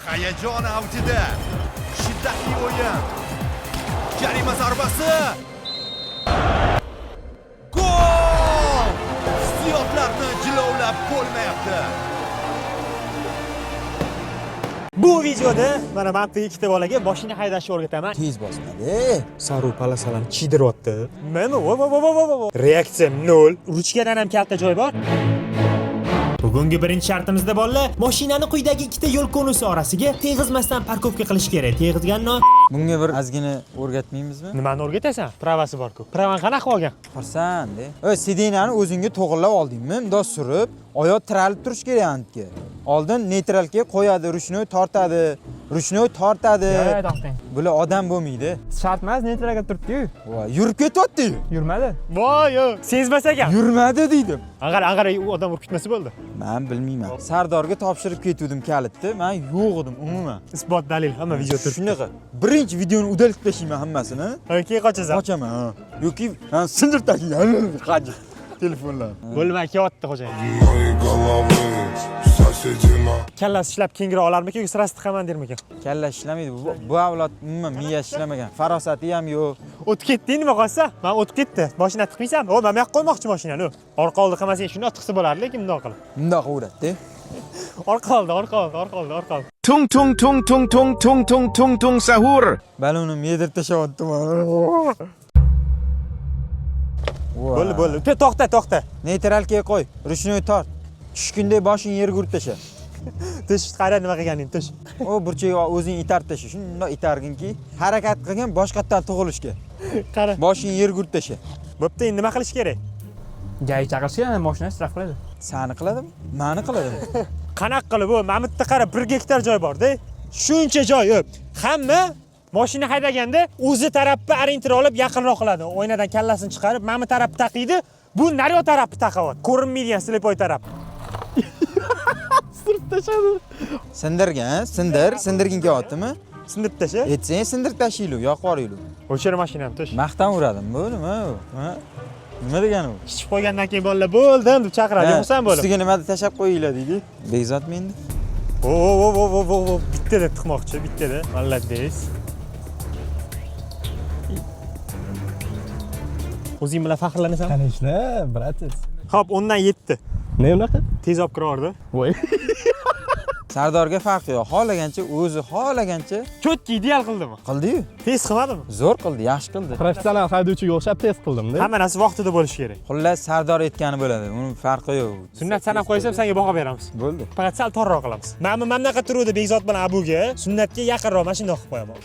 Hayajon avjida. Shiddatli o'yin. Jarima zarbasi. Gol! Hissiyotlarni jilovlab bo'lmayapti. Bu videoda mana men ikkita bolaga mashina haydashni o'rgataman. Tez bosmadi. Saru palasalarni chidiryapti. Mana reaksiya 0. Ruchkadan ham katta joy bor. Bugungi birinchi shartimizda bolalar, mashinani quyidagi ikkita yo'l konusi orasiga teg'izmasdan parkovka qilish kerak. Teg'izganno. Bunga bir ozgina o'rgatmaymizmi? Nimani o'rgatasan? Pravasi bor-ku. Pravan qanaqa olgan? Xursand-e. Sidinani o'zingga to'g'irlab oldingmi? Bundoq surib, oyoq tiralib turish kerak antga. Oldin neytralga qo'yadi, ruchnoy tortadi. Ruchnoy tortadi. To'xtang. Bular odam bo'lmaydi. Shart emas, neytralga turibdi-yu. Voy, yurib ketyapti. Yurmadi. Voy, sezmas ekan. Yurmadi deydim. Ang'ara u odam urib ketmasa bo'ldi. Men bilmayman. Sardorga topshirib ketdim kalitni. Men yo'q edim umuman. Isbot dalil hamma video turibdi. Shunaqa. Birinchi videoni udalib tashlayman hammasini. Keyin qochasan. Qochaman. Yoki men sindirib tashlayman. Qaj. Telefonlar. Bo'lmay kelyapti xo'jayin. Kallasi ishlab kengroq olarmikan yoki sirasi tiqaman dermikan? Kalla ishlamaydi. Bu avlod umuman miya ishlamagan. Farosati ham yo'q. O'tib ketding nima qolsa? Men o'tib ketdi. Boshini tiqmaysanmi? Men bu yoqqa qo'ymoqchi mashinani. Orqa oldi qilmasang shundoq tiqsa bo'lardi, lekin bundoq qilib. Bundoq uradi. Orqa oldi. Tung tung tung tung tung tung tung tung tung sahur. Balonimni yedirib tashlayaptim. Bo'ldi. To'xta. Neytralga qo'y. Ruchnoy tort. Tushkunday boshingni yerga urib tasha. Tish qara nima qilganing tish. O burchaga o'zing itarib tasha. Shundoq itarginki, harakat qilgan boshqatdan tug'ilishga. Qara. Boshingni yerga urib tasha. Bo'pti, endi nima qilish kerak? Gay chaqirsa, mashina isrof qiladi. Sani qiladimi? Meni qiladimi? Qanaqa qilib bu? Mana bu yerda qara 1 gektar joy bor-da. Shuncha joy yo'q. Hamma mashina haydaganda o'zi tarafga orientir olib yaqinroq qiladi. Oynadan kallasini chiqarib, mana bu tarafni taqiydi. Bu naryo tarafni taqayapti. Ko'rinmaydigan slepoy taraf. Sindirib tashadi. Sindirgin kelyaptimi? Sindirib tasha. Etsang sindirib tashiylu, yoqib yuboraylu. O'chir mashinani tish. Maqtan uradim, bu nima? Nima degani bu? Kichib qo'ygandan keyin bolalar bo'ldim deb chaqiradi. Yo'qsan bo'lib. Ustiga nimada tashab qo'yinglar deydi. Bezotmi endi? Bittada tiqmoqchi, bittada. Молодец. O'zing bilan faxrlanasan? Конечно, bratец. Xo'p, 10 dan 7. Ne unaqa? Tez olib kiraverdi. Voy. Sardorga farq yo'q. Xohlagancha Cho'tki ideal qildimi? qildi-yu. Tez qilmadimi? Zo'r qildi, yaxshi qildi. Professional haydovchiga o'xshab test qildim-da. Hamma narsa vaqtida bo'lishi kerak. Xullas Sardor aytgani bo'ladi. Uning farqi yo'q. Sunnat sanab qo'ysam senga baho beramiz. Bo'ldi. Faqat sal torroq qilamiz. Men bunaqa turuvdi Bekzod bilan Abuga, sunnatga yaqinroq mashina qilib qo'yaman.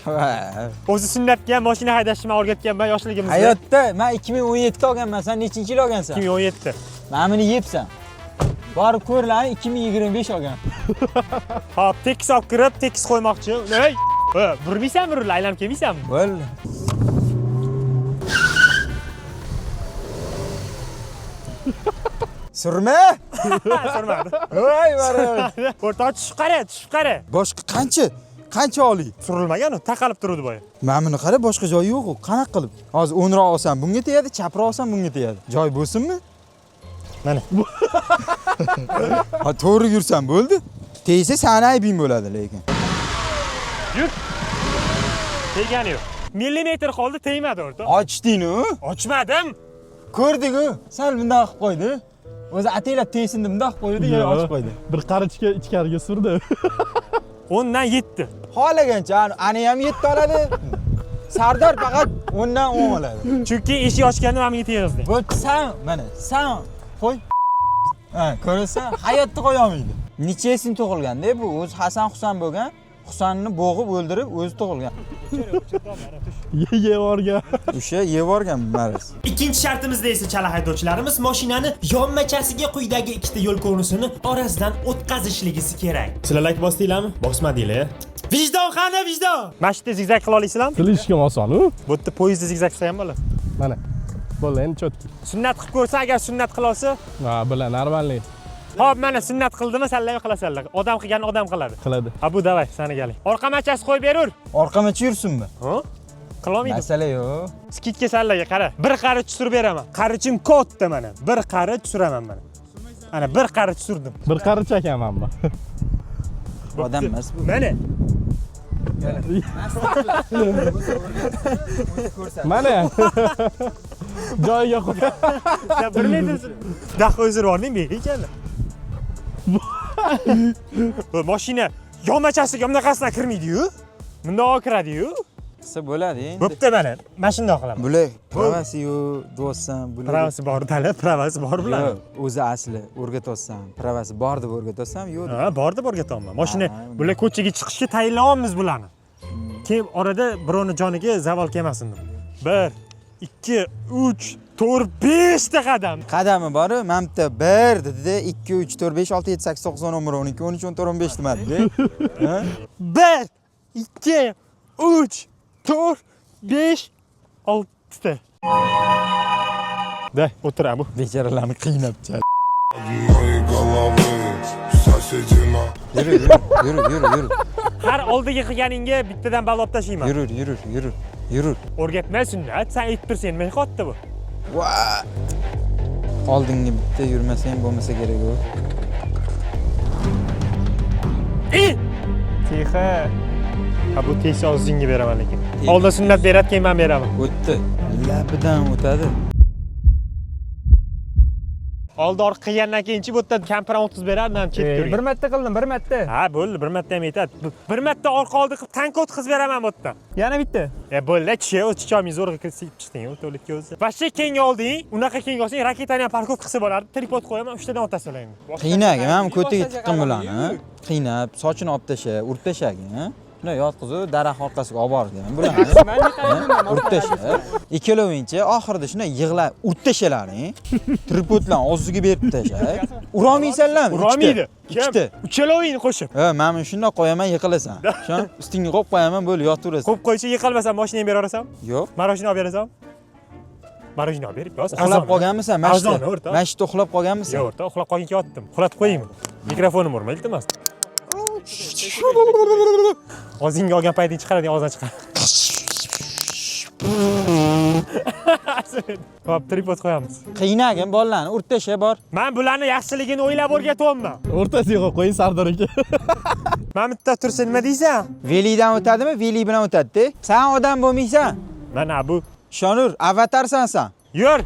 O'zi sunnatga ham mashina haydashni men o'rgatganman yoshligimizda. Hayotda men 2017 da olganman. Sen nechinchi yil olgansan? 2017. Men buni yebsan. Borib ko'rlar 2025 olgan. Hop, tekis olib kirib, tekis qo'ymoqchi. Ey! Burmaysanmi, rul aylanib kelmaysanmi? Bo'ldi. Surma? Surmadi. Voy, baray. O'rta tushib qara. Boshqa qancha oliy? Surilmagan u, taqalib turdi boya. Men buni qara, boshqa joyi yo'q-ku. Qanaqa qilib? Hozir o'nroq olsam bunga tegadi, chaproq olsam bunga tegadi. Joy bo'lsinmi? Mana. Ha, to'g'ri yursam bo'ldi. Tegsa sani aybing bo'ladi lekin. Yur. Tegani yo'q. Millimetr qoldi, tegmadi o'rta. Ochding-ku? Ochmadim. Ko'rdik-ku. Sal bunday qilib qo'ydi. O'zi ataylab tegsin deb bunday qilib qo'ydi, yana ochib qo'ydi. Bir qarichga ichkariga surdi. 10 dan 7. Xohlagancha, ani ham 7 oladi. Sardor faqat 10 dan 10 oladi. Chunki eshik ochganda menga tegizdi. Bo'pti, san qo'y. Ha, ko'rasan, hayotda qo'ya olmaydi. Necha sin tug'ilganda bu o'zi Hasan Husan bo'lgan. Husanni bo'g'ib o'ldirib o'zi tug'ilgan. Yevorgan. O'sha yevorgan maraz. Ikkinchi shartimizda esa chala haydovchilarimiz mashinani yonmachasiga quyidagi ikkita yo'l konusini orasidan o'tkazishligisi kerak. Sizlar like bosdinglarmi? Bosmadinglar. Vijdon qani, vijdon? Mashina zigzag qila olasizlarmi? Qilishga oson-ku. Bu yerda poyezdda zigzag qilsa ham bo'ladi. Mana. Bo'ldi, endi cho'tki. Sunnat qilib ko'rsa, agar sunnat qila olsa, Ha, bilan normalniy. hop, mana sunnat qildimi, sallam qilasanlar. Odam qilgan odam qiladi. Qiladi. Ha, bu davay, sani galing. Orqa machasi qo'yib berur. Orqamacha yursinmi? Ha? Qilolmaydi. Masala yo'q. Skidga sallaga qara. Bir qarich tushirib beraman. Qarichim katta mana. Bir qarich tushiraman mana. Ana bir qarich tushirdim. Bir qarich ekanman bu. odam emas bu. Mana. Mana. Joyiga qo'y. Sen bir metr daqiqa o'zir bording, beg'iychani. Bu mashina yonmachasiga bunaqasidan kirmaydi-yu. Bundoq kiradi-yu. Qilsa bo'ladi endi. Bo'pti mana. Mana shundoq qilaman. Bular pravasi-yu, do'stam, bular. Pravasi bor, tali, pravasi bor bular. Yo'q, o'zi asli o'rgatyapsam, pravasi bor deb o'rgatyapsam, yo'q. Ha, bor deb o'rgatyapman. Mashina bular ko'chaga chiqishga tayyorlayapmiz bularni. Keyin orada birovni joniga zavol kelmasin deb. 1, 2, 3, 4, 5 ta qadam. Qadami bor, mana bitta 1 dedi, 2, 3, 4, 5, 6, 7, 8, 9, 10, 11, 12, 13, 14, 15 demadi. Ha? 1, 2, 3, 4, 5, 6 ta. Da, o'tir bu. Bechoralarni qiynab chal. Моей головы соседина. Yur. Har oldiga qilganingga bittadan balop tashlayman. Yur. O'rgatmay sunnat, sen aytib tursan, nima qotdi bu? Va! Oldinga bitta yurmasang bo'lmasa kerak u. Tixa. Ha bu tez o'zingga beraman lekin. Oldin sunnat beradi, keyin men beraman. O'tdi. Labidan o'tadi. Oldi orqa qilgandan keyinchi bu yerda kampiran 30 beradi, men chetga yuraman. Bir marta qildim, bir marta. Ha, bo'ldi, bir marta ham yetadi. Bir marta orqa oldi qilib tank o'tkazib beraman bu yerdan. Yana bitta. Bo'ldi, chiqolmay zo'rg'a kirib chiqding, to'likka o'zi. Vashcha keyinga olding, unaqa keyinga olsang, raketani ham parkov qilsa bo'lardi, tripod qo'yaman, 3 tadan otasizlar endi. Qiynag, men ko'tiga tiqqin bularni, ha? Qiynab, sochini olib tasha, urib tashagin, ha? Buni yotqizib, daraxt orqasiga olib borgan bularni. Urib tasha. Ikkalovingcha oxirida shunday yig'lab urib tashalaring. Tripodlarni og'ziga berib tasha. Urolmaysanlarmi? Urolmaydi. Ikkita. Uchalovingni qo'shib. Ha, men shundoq qo'yaman, yiqilasan. Shon ustingga qo'yib qo'yaman, bo'ldi, yotaverasan. Qo'yib qo'yishga yiqilmasam, mashinani beraverasam? Yo'q. Marojni olib berasan? Marojni olib berib, yoz. Uxlab qolganmisan, mashina? Azon, o'rta. Mashina uxlab qolganmisan? Yo'q, o'rta, uxlab qolganki yotdim. Uxlatib qo'yingmi? Mikrofonim urma, iltimos. Og'zingga olgan payting chiqaradi, og'zdan chiqar. Hop, tripod qo'yamiz. Qiynagin bolalarni, urib tasha bor. Men bularni yaxshiligini o'ylab o'rgatyapman. O'rtasiga qo'ying Sardor aka. Men bitta tursa nima deysan? Velidan o'tadimi? Veli bilan o'tadi-da. Sen odam bo'lmaysan. Mana bu. Shonur, avatarsan sen. Yur.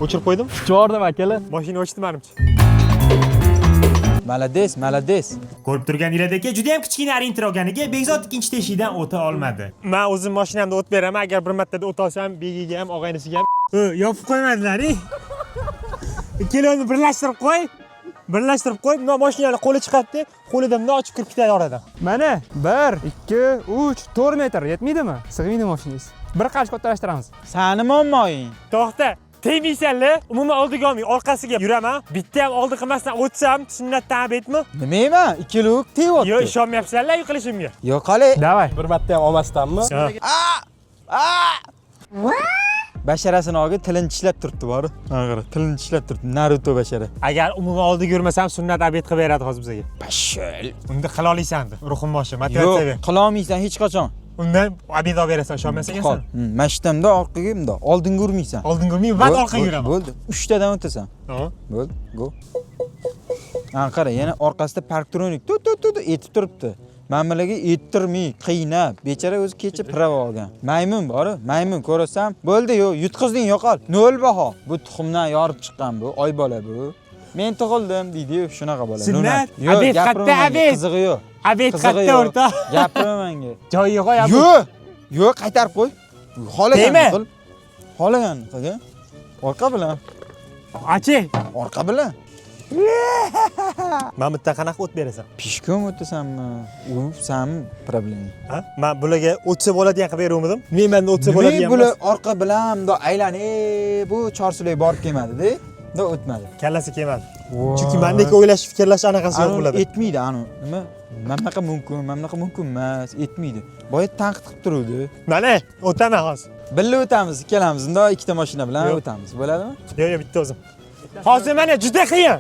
O'chirib qo'ydim. Chordim akalar. Mashina o'chdi menimcha. Malades. Ko'rib turganingizdek, juda ham kichkina Arinter olganiga Bekzod ikkinchi teshikdan o'ta olmadi. Men o'zim mashinamda o't beraman, agar bir martada o't olsam, begiga ham, og'aynisiga ham yopib qo'ymadilar-ku. Ikkalovini birlashtirib qo'y. Bunday mashinani qo'li chiqadi, qo'lida bunday ochib kirib ketadi oradan. Mana 1, 2, 3, 4 metr yetmaydimi? Sig'maydi mashinangiz. Bir qancha kattalashtiramiz. Sani muammoying. To'xta. Tegmaysanlar, umuman oldiga olmay, orqasiga yuraman. Bitta ham oldi qilmasdan o'tsam, sunnatdan abetmi? Nima? Ikkaluk teyapti. Yo'q, ishonmayapsanlar yiqilishimga. Yo'q, qale. Davay. Bir marta ham olmasdanmi? Basharasini olib tilini tishlab turibdi, bor. Ha, qara, tilini tishlab turibdi. Naruto bashara. Agar umuman oldiga yurmasam, sunnat abet qilib beradi hozir bizga. Bashal. Unda qila olasan, ruhim boshi, Yo'q, motivatsiya ber. qila olmaysan hech qachon. Undan abed olib berasan, ishonmasan Qol. Mashinamda orqaga bundoq, oldinga urmaysan. Oldinga urmayman, va orqaga yuraman. Bo'ldi. 3 tadan o'tasan. Ha. Bo'ldi. Go. Ha, qara, yana orqasida parktronik etib turibdi. Ma'mulaga ettirmay, qiynab, bechara o'zi kecha prava olgan. Maymun bor, maymun ko'rasan, bo'ldi, yo'q, yutqizding, yo'qol. 0 baho. Bu tuxumdan yorib chiqqan bu, oy bola bu. Men tug'ildim deydi-yu, shunaqa bola. Sunnat, Yo'q, abed qatta abed. Qizig'i yo'q. Abed qatta o'rta. Gapirma menga. Joyiga qo'yam. Yo'q, qaytarib qo'y. Xolaganni Deymi? qil. Xolaganni qilgan. Orqa bilan. Achi. Orqa bilan. Men bitta qanaqa o't berasan? Pishkom o'tasanmi? U sam problema. Ha? Men bularga o'tsa bo'ladigan qilib beruvdim. Men menda o'tsa bo'ladigan bular emas. orqa bilan bundoq aylanib, bu chorsulay borib kelmadi-da. Bundoq o'tmadi. Kallasi kelmadi. Chunki mendek o'ylash, fikrlash anaqasi yo'q bo'ladi. Etmaydi anu. Nima? Mamlaqa mumkin, mamlaqa mumkin emas, etmaydi. Boya tanqid qilib turuvdi. Mana, o'taman hozir. Birga o'tamiz, ikkalamiz. Bundoq ikkita mashina bilan o'tamiz. Bo'ladimi? Yo'q, bitta o'zim. Hozir mana juda qiyin.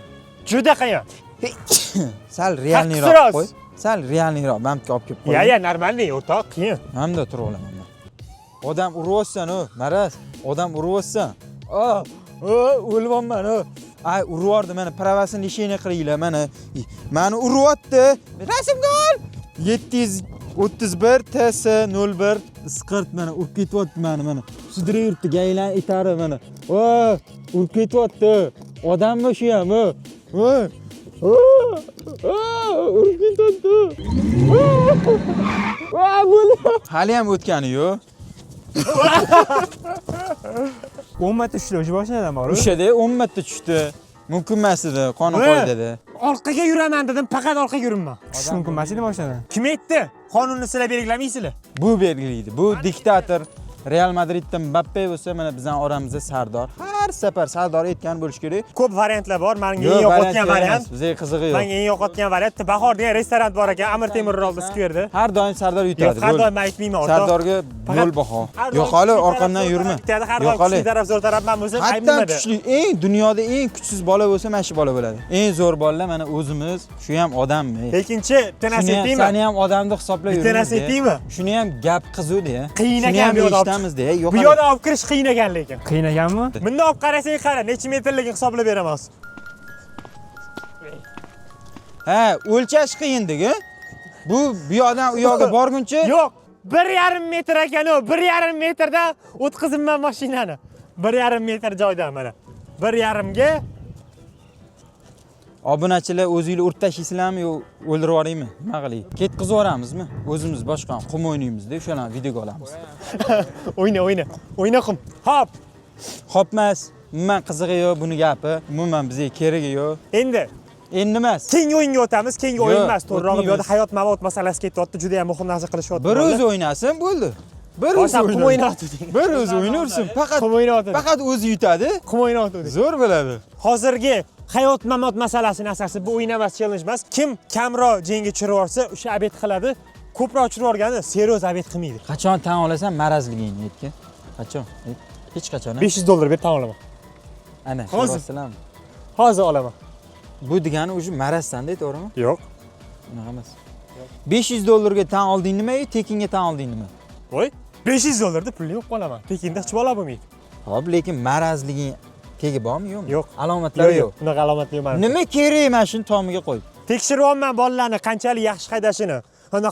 Sal realniyroq Haqqisiz. qo'y. Sal realniyroq, mamka olib kelib qo'y. Ya, normalniy, o'rtoq, qiyin. Hamda turib olaman men. Odam uryapsan-u, maraz. Odam uryapsan. O'lyapman. Ay, uryordi mana pravasini lishini qilinglar mana. Meni uryapti. Rasmga ol. 731 TS01 isqirt mana urib ketyapti mana. Sudrab yuribdi, gaylan itari mana. Urib ketyapti. Odammi shu ham? Urib ketyapti. Hali ham o'tgani yo'q. 10 marta tushdi mashinadan bor. O'shada 10 marta tushdi. Mumkin emas edi, qonun qoidada. Orqaga yuraman dedim, faqat orqaga yuribman. Tushish mumkin emas edi mashinadan. Kim aytdi? Qonunni sizlar belgilamaysizlar. Bu belgilaydi. Bu diktator. Real Madriddan Mbappe bo'lsa, mana bizning oramizda Sardor. Har safar Sardor aytgan bo'lish kerak. Ko'p variantlar bor. Menga eng yoqayotgan variant. Bizga qizig'i yo'q. Menga eng yoqayotgan variant Bahor degan restoran bor ekan, Amir Temur oldida skverda. Har doim Sardor yutadi. Har doim aytmayman o'rtoq. Sardorga 0 baho. Yo'q, hali orqamdan yurma. Yo'q, hali taraf zo'r taraf men bo'lsam Hatto kuchli, dunyoda eng kuchsiz bola bo'lsa, mana shu bola bo'ladi. Eng zo'r bolalar mana o'zimiz, shu ham odammi? Lekinchi, tanasi aytaymi? Seni ham odamni hisoblab yuramiz. Tanasi aytaymi? Shuni ham gap qizu-da. Qiyin ekan bu yo'lda. Yo'q. Bu yo'lda olib kirish qiyin ekan lekin. Qiyin ekanmi? Bunda olib qarasang qara, necha metrligini hisoblab beramiz. Ha, o'lchash qiyin-dagi. Bu yoqdan u yoqqa borguncha Yo'q, 1,5 metr ekan u. 1,5 metrda o'tkazibman mashinani. 1,5 metr joydan mana. 1,5 ga obunachilar o'zingizlar urib tashlaysizlarmi yo o'ldirib yuboraymi? Nima qilay? Ketkizib yuboramizmi? O'zimiz boshqa qum o'ynaymiz-da, o'shalarni videoga olamiz. O'yna qum. Hop. Hopmas. Umuman qizig'i yo'q buni gapi. Umuman bizga keragi yo'q. Endi emas. Keyingi o'yinga o'tamiz. Keyingi o'yin emas, to'g'rirog'i bu yerda o'tmaymiz. hayot mamot masalasi ketyapti. Juda ham muhim narsa qilishyapti. Bir o'zi o'ynasin bo'ldi. Bir o'zi qum o'ynayapti. Bir o'zi o'ynarsin. Qum o'ynayapti. Faqat o'zi yutadi. Qum o'ynayapti. Zo'r bo'ladi. Hozirgi hayot mamot masalasini asasi bu o'yin emas, challenge emas. Kim kamroq jangga tushirib yorsa, o'sha abet qiladi. Ko'proq tushirib yorgani seriyoz abet qilmaydi. Qachon tan olasan marazligingni aytgan? Qachon? Hech qachon. $500 berib tan olaman. Ana, Hozir. so'rasalam. Hozir olaman. Bu degani o'sha marazsan-da, to'g'rimi? Yo'q. Unaqa emas. $500 ga tan olding nima, tekinga tan olding nima? Voy, $500 da pulni yo'q qolaman. Tekinda hech bola bo'lmaydi. Hop, lekin marazliging tegi bormi, yo'qmi? Yo'q. Alomatlari yo'q. Unaqa alomatli emas. Nima kerak mana shuni tomiga qo'yib? Tekshiryapman bolalarni qanchalik yaxshi haydashini. Ana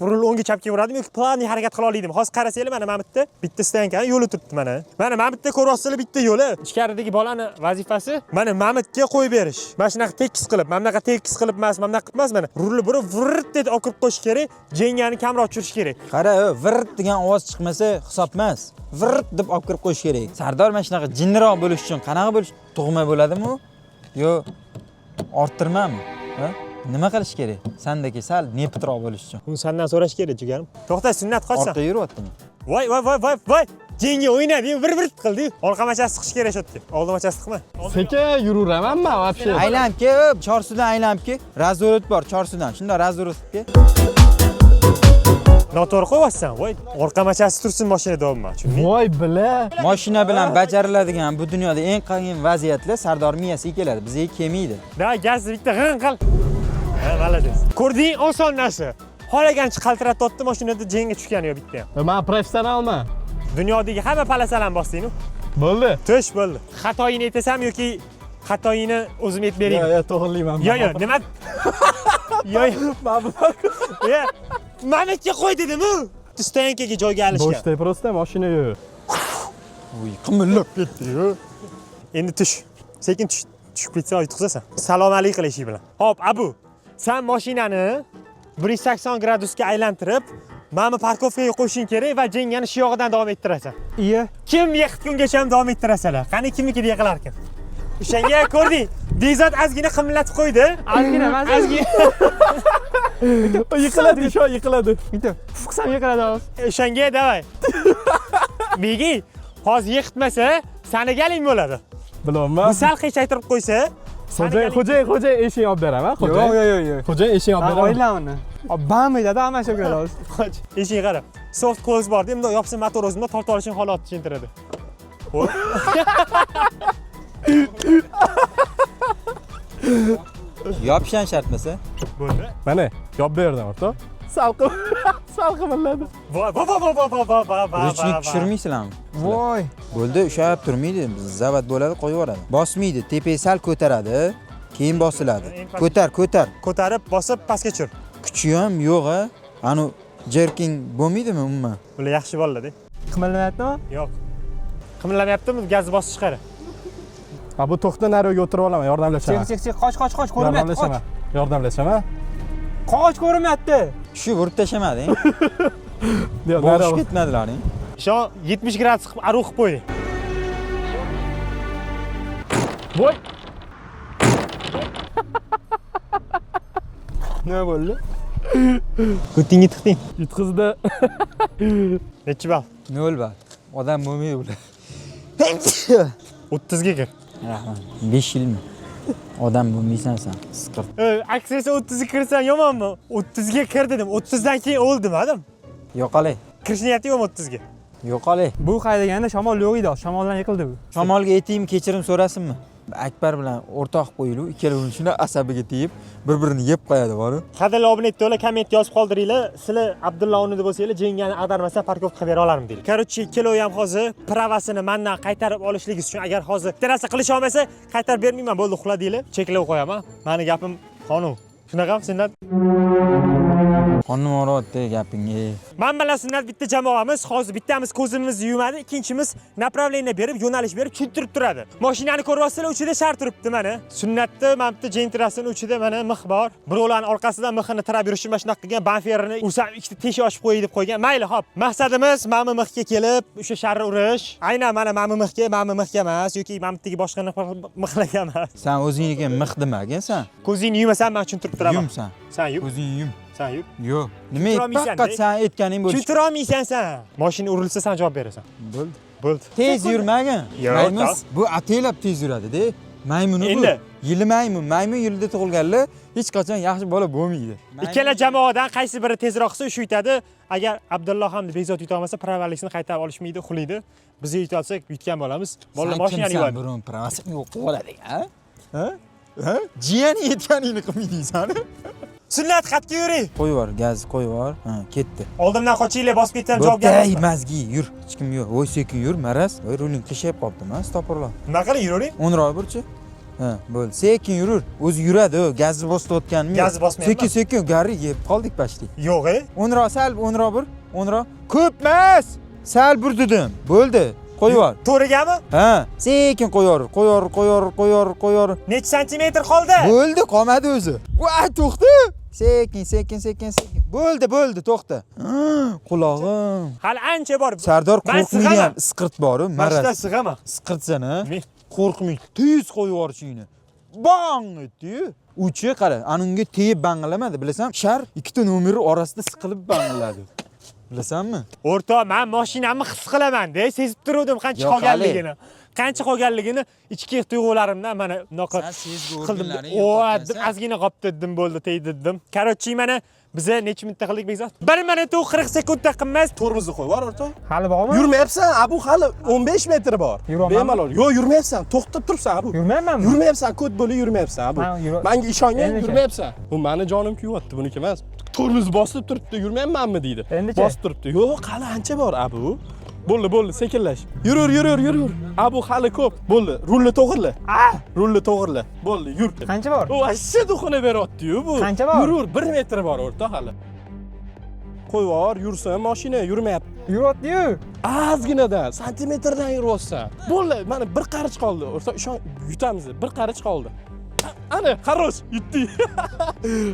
rul o'ngga chapga uradim yoki planli harakat qila olaydim. Hozir qarasanglar mana bitta stankani yo'li turibdi mana. Mana bitta ko'ryapsizlar bitta yo'li. Ichkaridagi bolani vazifasi mana Mamitga qo'yib berish. Mana shunaqa tekis qilib, mana bunaqa tekis qilib emas, mana bunaqa emas mana. Rulni burib vrt deb oqirib qo'yish kerak, jengani kamroq tushirish kerak. Qara, virt degan ovoz chiqmasa hisob emas. Virt deb olib kirib qo'yish kerak. Sardor mana shunaqa jinniroq bo'lish uchun qanaqa bo'lish? Tug'ma bo'ladimi? Yo, orttirmami? Ha? Nima qilish kerak? Sandagi sal nepitroq bo'lish uchun. Uni sendan so'rash kerak, jigarim. To'xta, sunnat qochsan. Orqa yuryaptimi? Voy. Jengga o'ynadi, bir qildi. Orqa machasi siqish kerak shu yerda. Oldin machasi siqma. Sekin yuramanman вообще. Aylanib kel, Chorsudan aylanib kel. Razvorot bor, Chorsudan. Shunda razvorotga. Noto'g'ri qo'yapsan. Voy, orqa machasi tursin mashinada olma. Tushundingmi? Voy bila. Mashina bilan bajariladigan bu dunyoda eng qiyin vaziyatlar Sardor miyasiga keladi. Bizga kelmaydi. Da, gazni bitta g'in qil. Ha, malades. Ko'rding, oson narsa. Xohlagancha qaltiratdi mashinada jengga tushgani yo'q bitta ham. Men professionalman. Dunyodagi hamma palasalarni bosdingmi? Bo'ldi. Tush bo'ldi. Xatoyini aytasam yoki xatoyini o'zim aytib beraymi? Yo'q, to'g'rilayman. Yo'q, nima? Yo'q, Mamitga qo'y dedim-ku. Stankaga joyga alishgan. Boshda просто mashina yo'q. Uy, qimillab ketdi-yu. Endi tush. Sekin tushib ketsa yutqizasan. Salom alaykum qilishing bilan. Hop, Abu, sen mashinani 180 gradusga aylantirib, mana parkovkaga qo'yishing kerak va jengani shu yog'idan davom ettirasan. Iya. Kim yiqitgungacha ham davom ettirasalar. Qani kimnikida yiqilar ekan? O'shanga ko'rding, Bezot azgina qimillatib qo'ydi. Azgina emas. Yiqiladi, shu yiqiladi. Bitta fuqsam yiqiladi hozir. O'shanga davay. Begi, hozir yiqitmasa, sanigaling bo'ladi. Bilaman. Bu sal qiychaytirib qo'ysa, Xo'jay eshik olib beraman, xo'jay. Yo'q. Xo'jay eshik olib beraman. O'ylamani. Bam aytadi, hamma shu keladi hozir. eshik qarab. Soft close bor, endi yopsa motor o'zini tortib olishing holatni tushuntiradi. Xo'p. Yopishdan shartmasa? Bo'ldi. Mana, yopib berdim, o'rtoq. Salqin. Salqinladi. Voy, voy. Ruchnik tushirmaysizlarmi? Voy. Bo'ldi, ushlab turmaydi. Zavat bo'ladi, qo'yib yuboradi. Bosmaydi, tepaga sal ko'taradi, keyin bosiladi. Ko'tar. Ko'tarib, bosib, pastga tushir. Kuchi ham yo'q-a. Ani jerking bo'lmaydimi umuman? Bular yaxshi bolalar-da. Qimirlamayaptimi? Yo'q. Qimirlamayaptimi? Gazni bosib chiqar. Ha bu to'xta nariga o'tirib olaman, yordamlashaman. Chek, qoch, ko'rinmayapti. Yordamlashaman. Qoch, ko'rinmayapti. Shu urib tashlamading? Yo'q, Bosh nari. ketmadilaring. Ishon 70 gradus qilib aruq qilib qo'ydi. Voy. Nima bo'ldi? Ko'tingga tiqding. Yutqizdi. Nechi bal? 0 bal. Odam bo'lmaydi bular. 30 ga kir. Rahmat. 5 yilmi? Odam bo'lmaysan sen. Siqir. Aksincha 30 ga kirsan yomonmi? 30 ga kir dedim. 30 dan keyin o'ldim, adam. Yo'qolay. Kirish niyati yo'qmi 30 ga? Yo'qolay. Bu haydaganda shamol yo'q edi, shamoldan yiqildi bu. Shamolga aytaymi, kechirim so'rasinmi? Akbar bilan o'rtoq qo'yilu, ikkalovini shuna asabiga tegib, bir-birini yeb qo'yadi, bor-ku. Qadrli obunachilar, komment yozib qoldiringlar. Sizlar Abdulla o'rnida bo'lsanglar, jengani ag'darmasa parkovka qilib bera olarmi deylik. Короче, ikkalovi ham hozir pravasini mendan qaytarib olishligingiz uchun agar hozir bitta narsa qilisha olmasa, qaytarib bermayman, bo'ldi, uxladinglar. Cheklab qo'yaman. Meni gapim qonun. Shunaqami Sunnat? Qonun o'rotdi gapingga. Men bilan Sunnat bitta jamoamiz. Hozir bittamiz ko'zimizni yumadi, ikkinchimiz направление berib, yo'nalish berib tushuntirib turadi. Mashinani ko'ryapsizlar, uchida shar turibdi mana. Sunnatda men bitta jentrasini uchida mana mix bor. Birovlarning orqasidan mixini tirab yurishim mana shunaqa qilgan, banferini usam ikkita teshik ochib qo'yib deb qo'ygan. Mayli, hop. Maqsadimiz ma'mi mixga kelib, o'sha sharni urish. Aynan mana ma'mi mixga emas yoki ma'mitdagi boshqa mixlarga emas. Sen o'zingga mix demagin sen. Ko'zingni yumasam men tushuntirib turaman. Yum sen. Sen yum. O'zing yum. Sen yum. Yo'q. Nima faqat sen aytganing bo'lish. Tushuntira olmaysan sen. Mashina urilsa sen javob berasan. Bo'ldi. Bo'ldi. Tez yurmagin. Yo'q, Maymus bu ataylab tez yuradi-da. Maymuni bu. Endi. Yili maymun yilida tug'ilganlar hech qachon yaxshi bola bo'lmaydi. Ikkala jamoadan qaysi biri tezroq qilsa shu yutadi. Agar Abdulloh hamda Bekzod yuta olmasa, pravallikni qaytarib olishmaydi, uxlaydi. Biz yuta olsak, yutgan bo'lamiz. Bolalar mashinani yuvadi. Biron pravasini yo'q qilib oladi, ha? Ha? Jiyani yetganingni qilmaydingsan. Sunnat xatga yuring. Qo'yib yubor, gaz qo'yib yubor. Ha, ketdi. Oldimdan qochinglar, bosib ketsam javob Ey, bermayman. mazgi, yur. Hech kim yo'q. Voy, sekin yur, maras. Voy, ruling qishib qolibdimi, stopurlar. Nima qilib yuravering? O'nroq burchi. Ha, bo'ldi. Sekin yurur. O'zi yuradi, gazni bosayotganmi? Gazni bosmayapman. Sekin, gari yeb qoldik pashti. Yo'q-e. O'nroq sal, o'nroq bir, o'nroq. Ko'pmas. Sal bur dedim. Bo'ldi. Qo'yib yubor. To'g'rigami? Ha, sekin qo'yor. Necha santimetr qoldi? Bo'ldi, qolmadi o'zi. Voy, to'xta. Sekin. Bo'ldi, to'xta. Qulog'im. Hali ancha bor. Sardor Men qo'rqmaydi sig'aman. ham, isqirt bor-ku, Mashina maraz. sig'aman. Isqirtsana. Men Qo'rqmaydi. Tez qo'yib yuborishingni. Bang etdi-yu. Uchi qara, anunga tegib banglamadi, bilasan? Shar ikkita nomeri orasida siqilib bangiladi. Bilasanmi? o'rtoq, men mashinamni his qilaman-da, sezib turdim qancha Yo'q, qolganligini. Qancha qolganligini ichki tuyg'ularimdan mana bunaqa Sen sezgi qildim. organlaring O, yo'qotgansan. ozgina qolib dedim, bo'ldi, tegdim. Короче, mana biza necha minutda qildik Bekzod? 1 minut 40 sekundda qilmas. Tormozni qo'yib yubor o'rtoq. Hali bormi? Yurmayapsan, abu hali 15 metr bor. Yuryapmanmi? Bemalol. Yo'q, yurmayapsan. To'xtab turibsan, abu. Yurmayapmanmi? Yurmayapsan, ko't bo'lib yurmayapsan, abu. Menga ishongin, Endi yurmayapsan. Bu meni jonim kuyapti, buniki emas. Tormoz bosib turibdi, yurmayapmanmi deydi. Endichi? Bosib turibdi. Yo'q, hali ancha bor, abu. Bo'ldi, sekinlash. Yurur. Abu hali ko'p. Bo'ldi, rulni to'g'irla. Rulni to'g'irla. Bo'ldi, yur. Qancha bor? U ashya duxuna beryapti-yu bu. Qancha bor? Yurur, 1 metr bor o'rtoq hali. Qo'yib yubor, yursin, mashina yurmayapti. Yuryapti-yu. Ozginadan, santimetrdan yuryapsan. Bo'ldi, mana bir qarich qoldi. O'rtoq, ishon, yutamiz. Bir qarich qoldi. Ana, xarosh, yutdi.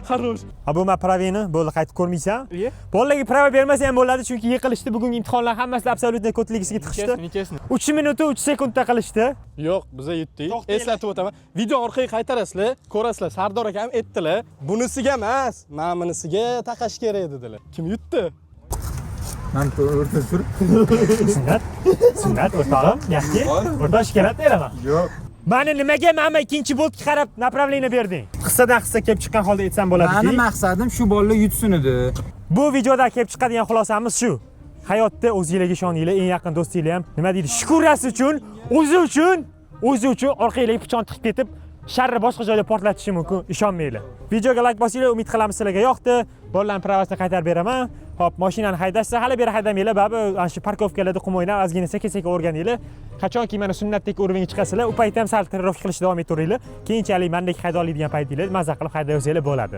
Xarosh. Ha bu men praveni bo'ldi, qaytib ko'rmaysan. Iye. Bolalarga prava bermasa ham bo'ladi, chunki yiqilishdi. Bugungi imtihonlar hammasi absolyutniy ko'tligisiga tiqishdi. Nechasini? 3 minut 3 sekundda qilishdi. Yo'q, biza yutdik. To'xtanglar. Eslatib o'taman. Video orqaga qaytarasizlar, ko'rasizlar. Sardor akam aytdilar. Bunisiga emas, menisiga taqash kerak dedilar. Kim yutdi? Men o'rta tur. Sunnat o'rtog'im, yaxshi. O'rtoq shikolat beraman. Yo'q. Mani nimaga mana ikkinchi boltga qarab направление berding? Hissadan hissa kelib chiqqan holda aytsam bo'ladiki. Meni maqsadim shu bolalar yutsin edi. Bu videoda kelib chiqadigan xulosamiz shu. Hayotda o'zingizga ishoninglar, eng yaqin do'stinglar ham nima deydi? Shukrasi uchun, o'zi uchun orqangizga pichon tiqib ketib, sharri boshqa joyda portlatishi mumkin, ishonmanglar. Videoga like bosinglar, umid qilamiz sizlarga yoqdi. Bolalarning pravasini qaytarib beraman. Hop, mashinani haydashsa hali beri haydamanglar, babi, ana shu parkovkalarda qilmaylar, ozgina sekin-sekin o'rganinglar. Qachonki mana sunnatdagi urovga chiqasizlar, u paytda ham sal tirarovka qilishni davom etaveringlar. Keyinchalik mendek hayda oladigan paytinglar maza qilib haydaversanglar bo'ladi.